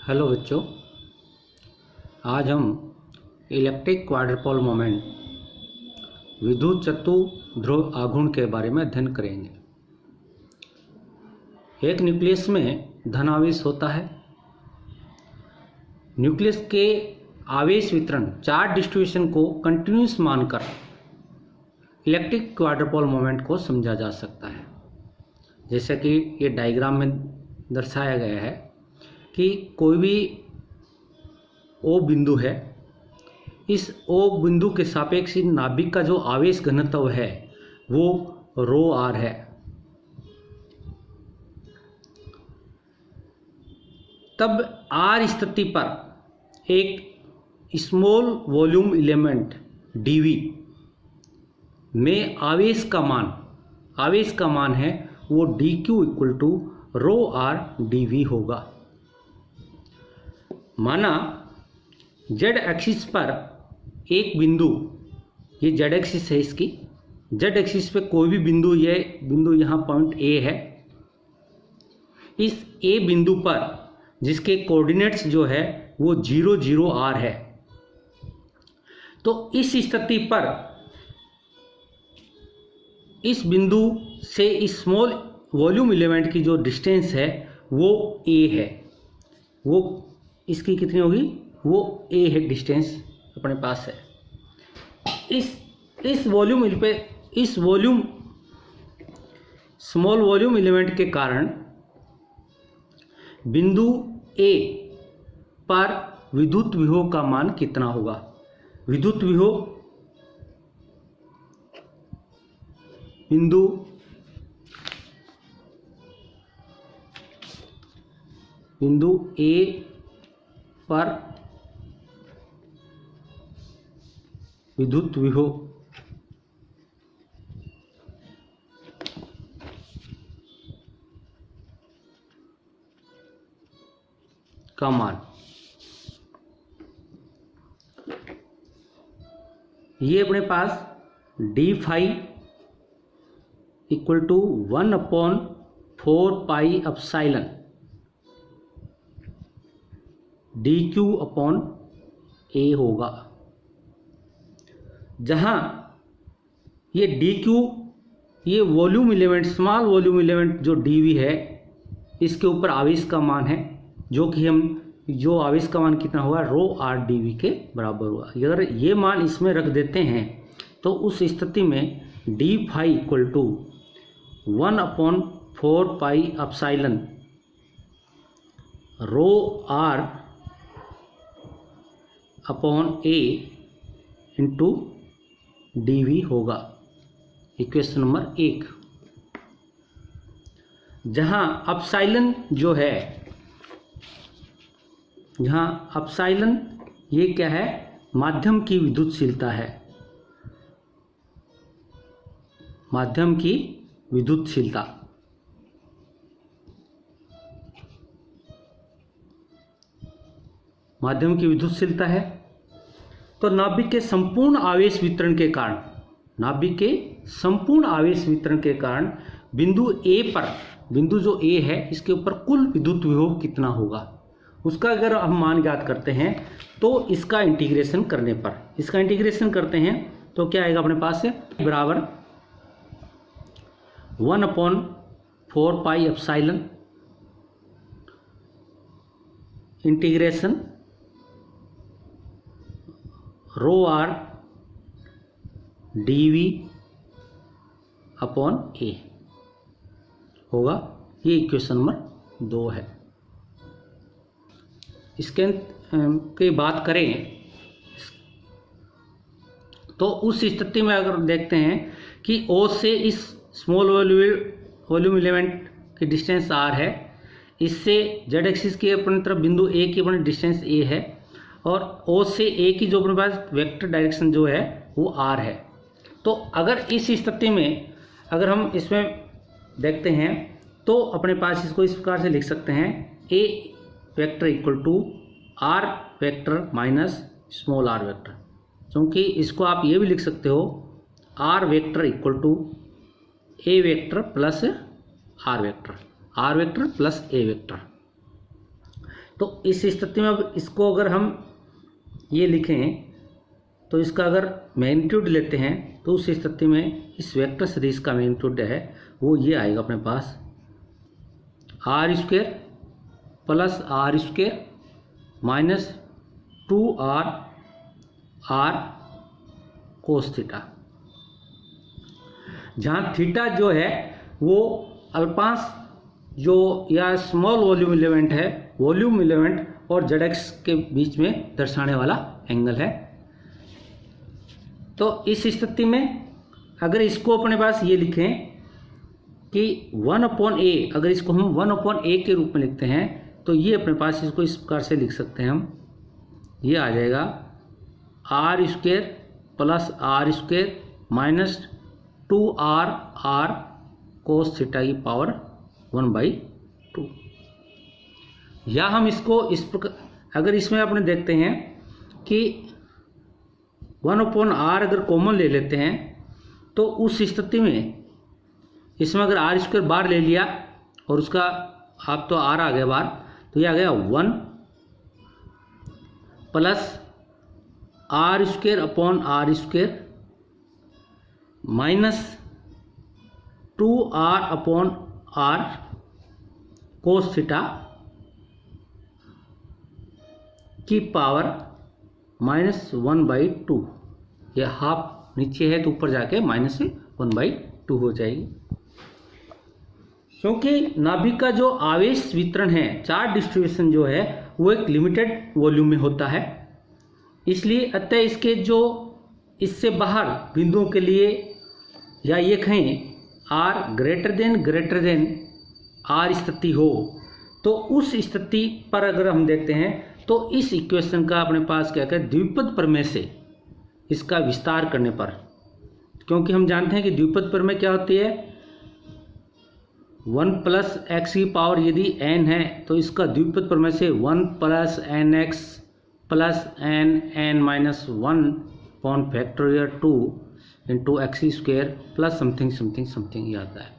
Hello बच्चों, आज हम इलेक्ट्रिक क्वाड्रपोल मोमेंट विद्युत चतुर्ध्रुव आघूर्ण के बारे में अध्ययन करेंगे। एक न्यूक्लियस में धन आवेश होता है। न्यूक्लियस के आवेश वितरण चार्ज डिस्ट्रीब्यूशन को कंटिन्यूस मानकर इलेक्ट्रिक क्वाड्रपोल मोमेंट को समझा जा सकता है। जैसे कि ये डायग्राम में दर्शाया गया है कि कोई भी O बिंदु है, इस O बिंदु के सापेक्ष नाभिक का जो आवेश घनत्व है वो रो r है। तब R स्थिति पर एक स्मॉल वॉल्यूम एलिमेंट dV में आवेश का मान है वो dq equal to rho r dV होगा। माना z एक्सिस पर एक बिंदु, ये z एक्सिस है, इसकी z एक्सिस पे कोई भी बिंदु, ये बिंदु यहाँ पॉइंट A है। इस A बिंदु पर जिसके कोऑर्डिनेट्स जो है वो 0 0 r है, तो इस स्थिति पर इस बिंदु से इस स्मॉल वॉल्यूम एलिमेंट की जो डिस्टेंस है वो A है। वो इसकी कितनी होगी? वो A है, डिस्टेंस अपने पास है। इस वॉल्यूम स्मॉल वॉल्यूम एलिमेंट के कारण बिंदु A पर विद्युत विभव का मान कितना होगा? विद्युत विभव बिंदु A पर विद्युत विभव का मान, ये अपने पास d phi equal to 1/4 pi epsilon dq upon A होगा। जहां ये dq, ये volume element, small volume element जो dv है, इसके ऊपर आवेश का मान है, जो आवेश का मान कितना होगा? रो r dv के बराबर होगा। अगर ये मान इसमें रख देते हैं तो उस स्थिति में d phi equal to 1/4 pi epsilon rho r upon A into dV होगा। इक्वेशन नंबर 1, जहां एप्सिलॉन जो है, ये क्या है? माध्यम की विद्युतशीलता है। माध्यम की विद्युतशीलता, है। तो नाभिक के संपूर्ण आवेश वितरण के कारण बिंदु A पर, बिंदु जो A है, इसके ऊपर कुल विद्युत विभव कितना होगा, उसका अगर हम मान ज्ञात करते हैं तो इसका इंटीग्रेशन करते हैं तो क्या आएगा अपने पास से? बराबर 1/4 pi epsilon integration rho r dV upon A होगा। ये इक्वेशन नंबर 2 है। इसके की बात करें तो उस स्थिति में अगर देखते हैं कि O से इस स्मॉल वॉल्यूम एलिमेंट की डिस्टेंस r है, इससे z एक्सिस की अपनी तरफ बिंदु A की अपनी डिस्टेंस A है, और O से A की जो अपने पास वेक्टर डायरेक्शन जो है वो r है। तो अगर इस स्थिति में अगर हम इसमें देखते हैं तो अपने पास इसको इस प्रकार से लिख सकते हैं, A vector equal to r vector minus small r vector. क्योंकि इसको आप ये भी लिख सकते हो, r vector equal to A vector plus r vector plus a vector. तो इस स्थिति में अब इसको अगर हम ये लिखें तो इसका अगर मैग्नीट्यूड लेते हैं तो उस स्थिति में इस वेक्टर सदिश का मैग्नीट्यूड है वो ये आएगा अपने पास r square plus are square minus 2r r cos theta, जहाँ थीटा जो है वो अल्पांश जो या स्मॉल वॉल्यूम एलिमेंट है, वॉल्यूम एलिमेंट और जेड एक्स के बीच में दर्शाने वाला एंगल है। तो इस स्थिति में अगर इसको अपने पास ये लिखें कि 1/a, अगर इसको हम 1/a के रूप में लिखते हैं तो ये अपने पास इसको इस प्रकार से लिख सकते हैं हम, ये आ जाएगा R square plus are square minus 2r r cos theta की पावर 1/2। या हम इसको इस प्रकार अगर इसमें अपने देखते हैं कि 1/r अगर कॉमन ले लेते हैं तो उस स्थिति में इसमें अगर आर स्क्वायर बार ले लिया और उसका आप तो आर आ गया बार, तो ये आ गया 1 plus R square upon are square minus 2r upon r cos theta की पावर -1/2। यह हाफ नीचे है तो ऊपर जाके -1/2 हो जाएगी। क्योंकि नाभिक का जो आवेश वितरण है, चार्ज डिस्ट्रीब्यूशन जो है वो एक लिमिटेड वॉल्यूम में होता है, इसलिए अतः इसके जो इससे बाहर बिंदुओं के लिए या ये कहें r ग्रेटर देन r स्थिति हो, तो उस स्थिति पर अगर हम देखते हैं तो इस इक्वेशन का अपने पास क्या है द्विपद प्रमेय से इसका विस्तार करने पर, क्योंकि हम जानते हैं कि द्विपद प्रमेय क्या होती है, 1 प्लस एक्स की पावर यदि n है तो इसका द्विपद प्रमेय से 1 plus N X plus N minus 1 upon factorial 2 into X square plus something ये आता है।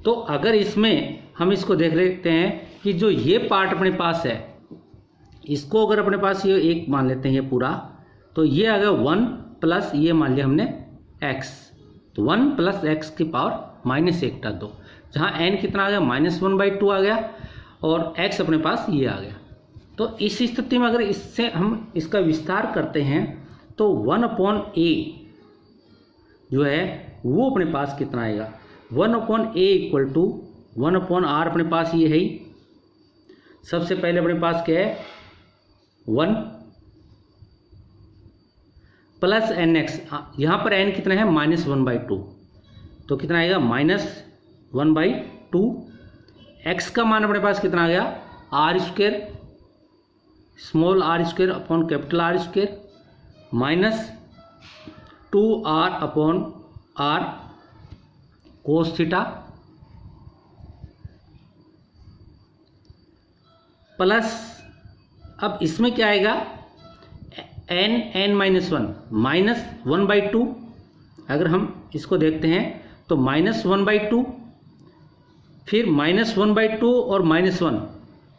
तो अगर इसमें हम इसको देख लेते हैं कि जो ये पार्ट अपने पास है, इसको अगर अपने पास ये एक मान लेते हैं ये पूरा, तो ये आ गया 1 प्लस ये मान लिया हमने x, तो 1 प्लस एक्स की पावर -1 डाल दो, जहाँ n कितना आ गया -1/2 आ गया और x अपने पास ये आ गया। तो इस स्थिति में अगर इससे हम इसका विस्तार करते हैं तो 1/a जो है वो अपने पास कितना आएगा, 1/a इक्वल टू 1/r अपने पास ये है ही। सबसे पहले अपने पास क्या है 1 प्लस एन एक्स, यहाँ पर n कितना है -1/2, तो कितना आएगा -1/2। x का मान अपने पास कितना आ गया R square small r square upon capital R square minus 2r upon r cos theta plus, अब इसमें क्या आएगा n -1 -1/2। अगर हम इसको देखते हैं तो -1/2 फिर -1/2 और -1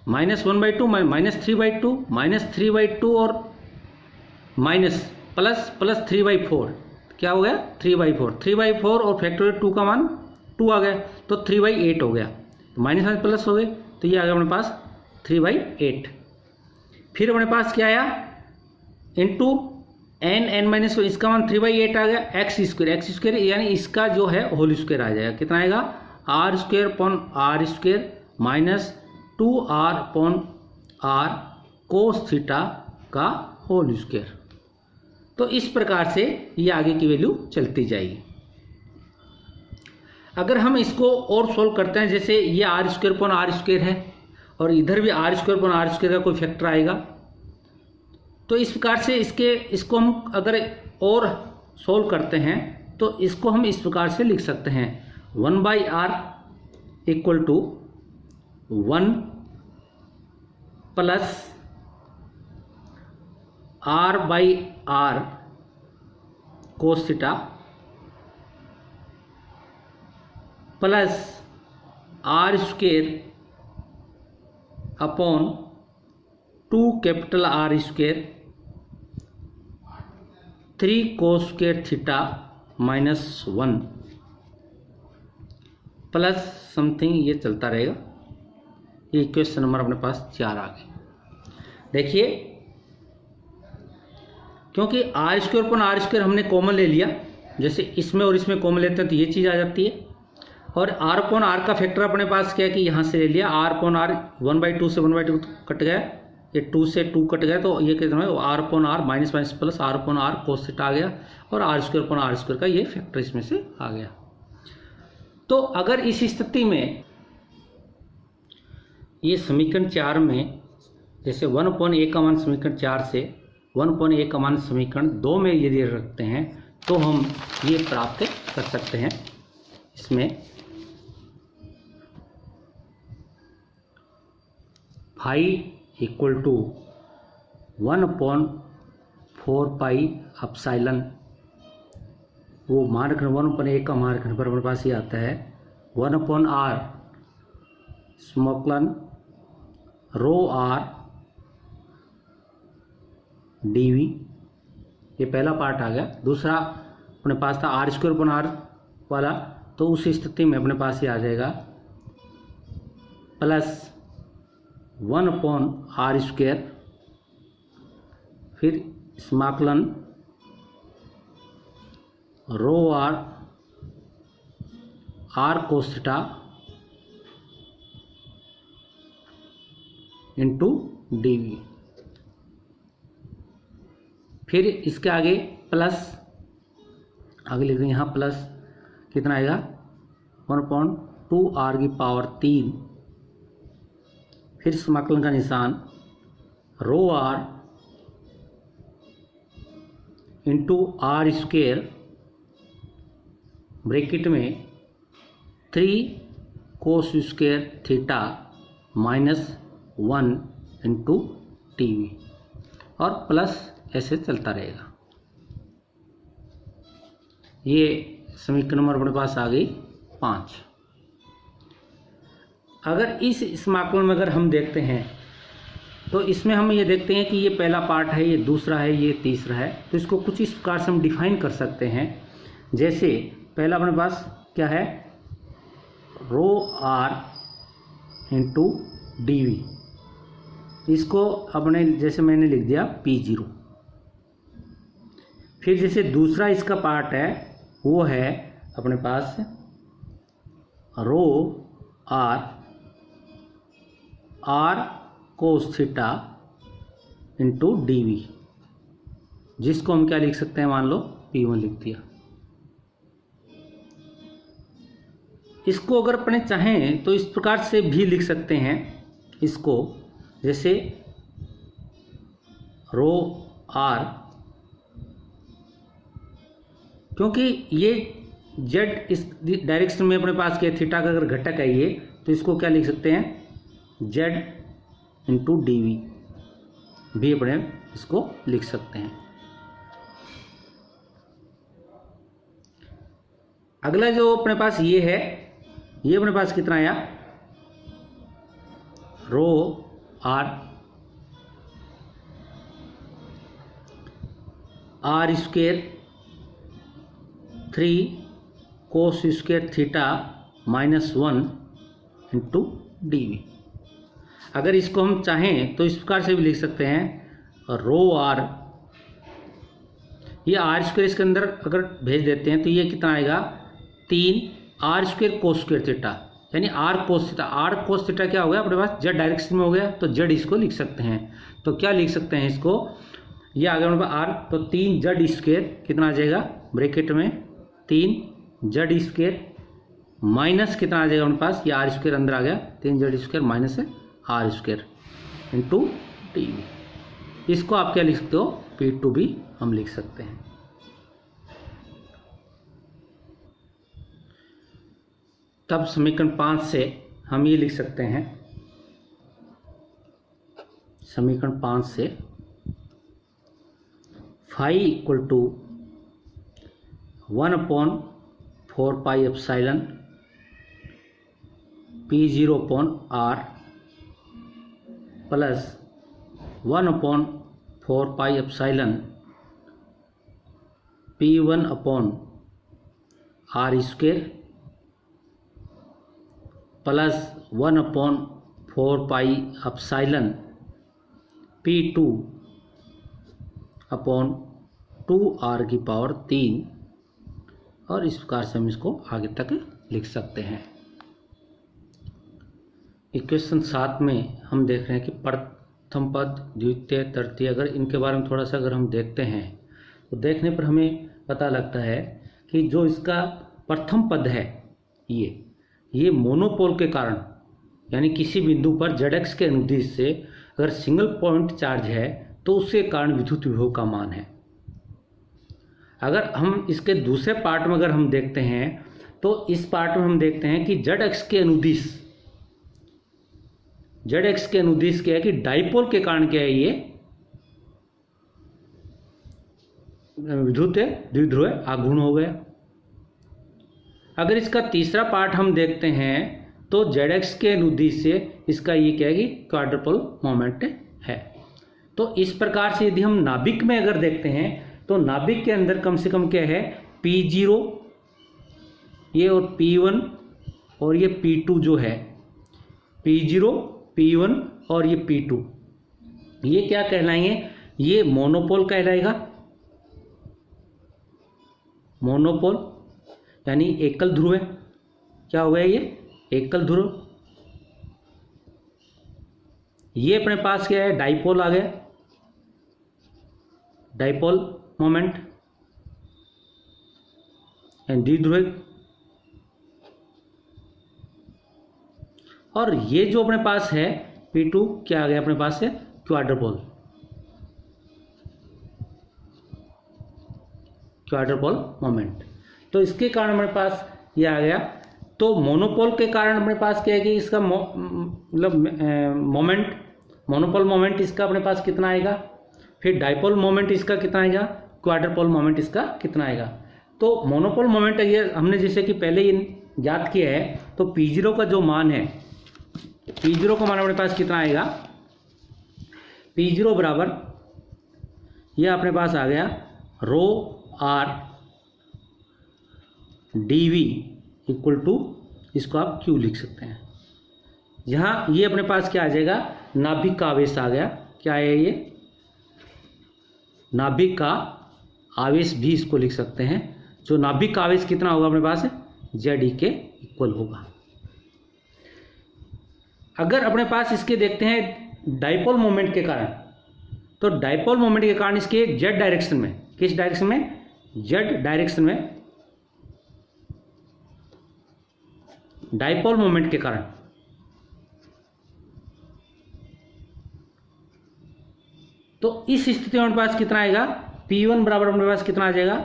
-1/2 -3/2 -3/2 और माइनस प्लस 3/4 क्या हो गया 3/4 और फैक्टोरियल 2 का मान 2 आ गया तो 3/8 हो गया, माइनस प्लस हो गए तो ये आ गया अपने पास 3/8। फिर अपने पास क्या आया इंटू n -1, इसका मान 3/8 आ गया, एक्स स्क्वेयर यानी इसका जो है होल स्क्वेयर आ जाएगा, कितना आएगा R square upon R square minus 2r upon r cos theta का होल स्क्वेयर। तो इस प्रकार से ये आगे की वैल्यू चलती जाएगी। अगर हम इसको और सोल्व करते हैं, जैसे ये R square upon R square है और इधर भी R square upon R square का कोई फैक्टर आएगा, तो इस प्रकार से इसको हम अगर और सोल्व करते हैं तो इसको हम इस प्रकार से लिख सकते हैं 1/r equal to 1 plus r/r cos theta plus r square upon 2 capital R square 3 cos square theta minus 1 plus something, ये चलता रहेगा। ये क्वेश्चन नंबर अपने पास 4 आ गए। देखिए, क्योंकि R square upon are square हमने कॉमन ले लिया, जैसे इसमें और इसमें कॉमन लेते हैं तो ये चीज़ आ जाती है। और आर अपॉन आर का फैक्टर अपने पास क्या है कि यहाँ से ले लिया, आर अपॉन आर 1/2 से 1/2 कट गया, ये 2 से 2 कट गया, तो ये कितना है r upon r minus minus plus r upon r cos theta आ गया, और r square upon are square का ये फैक्टर इसमें से आ गया। तो अगर इस स्थिति में ये समीकरण 4 में जैसे 1/a का मान समीकरण 4 से 1/a का मान समीकरण 2 में यदि रखते हैं तो हम ये प्राप्त कर सकते हैं। इसमें phi equal to 1/4 pi epsilon, वो मान रखने 1/a का मान रखने पर हमारे पास ये आता है 1/r स्मॉकलन रो आर dv, ये पहला पार्ट आ गया। दूसरा अपने पास था आर स्क्वायर अपॉन आर वाला, तो उस स्थिति में अपने पास ये आ जाएगा प्लस 1/r स्क्वायर, फिर स्मॉकलन rho r cos theta into dv, फिर इसके आगे प्लस, आगे लिख दें यहाँ प्लस कितना आएगा 1/2r की पावर 3, फिर समाकलन का निशान rho r into r square bracket में 3 cos square theta minus 1 into dv, और प्लस ऐसे चलता रहेगा। ये समीकरण नंबर अपने पास आ गई 5। अगर इस समाकलन में अगर हम देखते हैं तो इसमें हम ये देखते हैं कि ये पहला पार्ट है, ये दूसरा है, ये तीसरा है, तो इसको कुछ इस प्रकार से हम डिफाइन कर सकते हैं। जैसे पहला अपने पास क्या है रो आर इंटू डी, इसको अपने जैसे मैंने लिख दिया P0। फिर जैसे दूसरा इसका पार्ट है वो है अपने पास rho r cos theta into dv, जिसको हम क्या लिख सकते हैं, मान लो P1 लिख दिया। इसको अगर अपने चाहें तो इस प्रकार से भी लिख सकते हैं इसको, जैसे रो आर, क्योंकि ये जेड इस डायरेक्शन में अपने पास के थीटा का अगर घटक है ये, तो इसको क्या लिख सकते हैं जेड इंटू dv भी अपने इसको लिख सकते हैं। अगला जो अपने पास ये है, ये अपने पास कितना आया rho r square 3 cos square theta minus 1 into dv। अगर इसको हम चाहें तो इस प्रकार से भी लिख सकते हैं रो आर, ये आर स्क्वायर इसके अंदर अगर भेज देते हैं तो ये कितना आएगा 3 r square cos square theta, यानी r cos theta. R cos theta क्या हो गया अपने पास जेड डायरेक्शन में हो गया, तो जेड इसको लिख सकते हैं। तो क्या लिख सकते हैं इसको, ये आ गया अपने पास आर, तो 3 जेड स्क्वायर कितना आ जाएगा ब्रैकेट में 3 जेड स्क्वायर माइनस कितना आ जाएगा अपने पास, ये आर स्क्वायर अंदर आ गया, 3 Z square minus R square into DV. इसको आप क्या लिख सकते हो P2 भी हम लिख सकते हैं। तब समीकरण 5 से हम ये लिख सकते हैं, समीकरण 5 से phi equal to 1/4 pi epsilon P0/r plus 1/4 pi epsilon P1/r² plus 1/4 pi epsilon P2/2r⁻³ और इस प्रकार से हम इसको आगे तक लिख सकते हैं। इक्वेशन 7 में हम देख रहे हैं कि प्रथम पद, द्वितीय, तृतीय, अगर इनके बारे में थोड़ा सा अगर हम देखते हैं तो देखने पर हमें पता लगता है कि जो इसका प्रथम पद है ये मोनोपोल के कारण, यानी किसी बिंदु पर ZX के अनुदिश से अगर सिंगल पॉइंट चार्ज है तो उसके कारण विद्युत विभव का मान है। अगर हम इसके दूसरे पार्ट में अगर हम देखते हैं तो इस पार्ट में हम देखते हैं कि ZX के अनुदिश क्या है कि डाइपोल के कारण क्या है, ये विद्युत द्विध्रुव आघूर्ण हो गया। अगर इसका तीसरा पार्ट हम देखते हैं तो ZX के अनुदिश से इसका ये क्या है कि क्वाड्रुपल मोमेंट है। तो इस प्रकार से यदि हम नाभिक में अगर देखते हैं तो नाभिक के अंदर कम से कम क्या है, P0 ये और P1 और ये P2 जो है, P0 P1 और ये P2, ये क्या कहलाएंगे, ये मोनोपोल कहलाएगा। मोनोपोल यानी एकल ध्रुव है। क्या हो गया, ये एकल ध्रुव। ये अपने पास क्या है, डाइपोल आ गया, डाइपोल मोमेंट एंड द्विध्रुव। और ये जो अपने पास है P2 क्या आ गया अपने पास है, क्वाड्रुपल मोमेंट। तो इसके कारण हमारे पास ये आ गया। तो मोनोपोल के कारण अपने पास क्या है कि इसका मतलब मोनोपोल मोमेंट इसका अपने पास कितना आएगा, फिर डाइपोल मोमेंट इसका कितना आएगा, क्वाड्रुपल मोमेंट इसका कितना आएगा। तो मोनोपोल मोमेंट ये हमने जैसे कि पहले ही याद किया है, तो P0 का जो मान है, P0 का मान अपने पास कितना आएगा, P0 बराबर ये अपने पास आ गया ρr dV इक्वल टू, इसको आप Q लिख सकते हैं। यहाँ ये अपने पास क्या आ जाएगा, नाभिक का आवेश आ गया। क्या है ये, नाभिक का आवेश भी इसको लिख सकते हैं। जो नाभिक का आवेश कितना होगा अपने पास, ZE के इक्वल होगा। अगर अपने पास इसके देखते हैं डाइपोल मोमेंट के कारण, तो डाइपोल मोमेंट के कारण इसके Z डायरेक्शन में, किस डायरेक्शन में, Z डायरेक्शन में डाइपोल मोमेंट के कारण, तो इस स्थिति में अपने पास कितना आएगा, P1 बराबर अपने पास कितना आ जाएगा,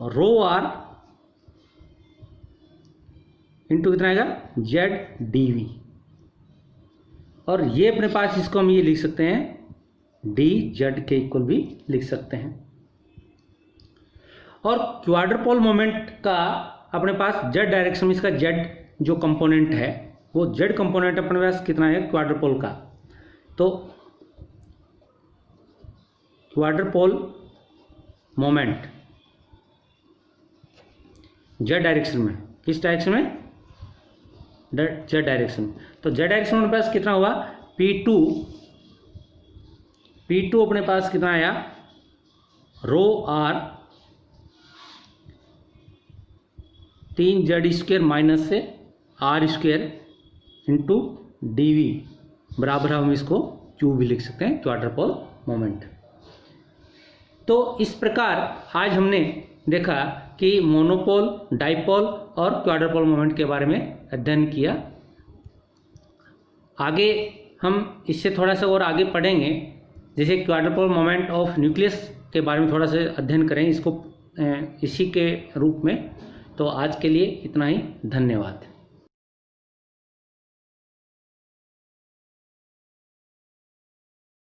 ρr इंटू कितना आएगा, ZdV। और ये अपने पास इसको हम ये लिख सकते हैं dZ के इक्वल भी लिख सकते हैं। और क्वाड्रुपल मोमेंट का अपने पास Z डायरेक्शन में इसका Z जो कंपोनेंट है, वो Z कंपोनेंट अपने पास कितना है क्वाड्रुपल का। तो क्वाड्रुपल मोमेंट Z डायरेक्शन में, किस डायरेक्शन में, Z डायरेक्शन। तो Z डायरेक्शन में पास कितना हुआ, P2 अपने पास कितना आया, ρr 3Z² माइनस से r² इंटू dV बराबर हम इसको Q भी लिख सकते हैं, क्वाड्रुपल मोमेंट। तो इस प्रकार आज हमने देखा कि मोनोपोल, डाइपोल और क्वाड्रुपल मोमेंट के बारे में अध्ययन किया। आगे हम इससे थोड़ा सा और आगे पढ़ेंगे, जैसे क्वाड्रुपल मोमेंट ऑफ न्यूक्लियस के बारे में थोड़ा सा अध्ययन करेंगे इसको इसी के रूप में। तो आज के लिए इतना ही, धन्यवाद।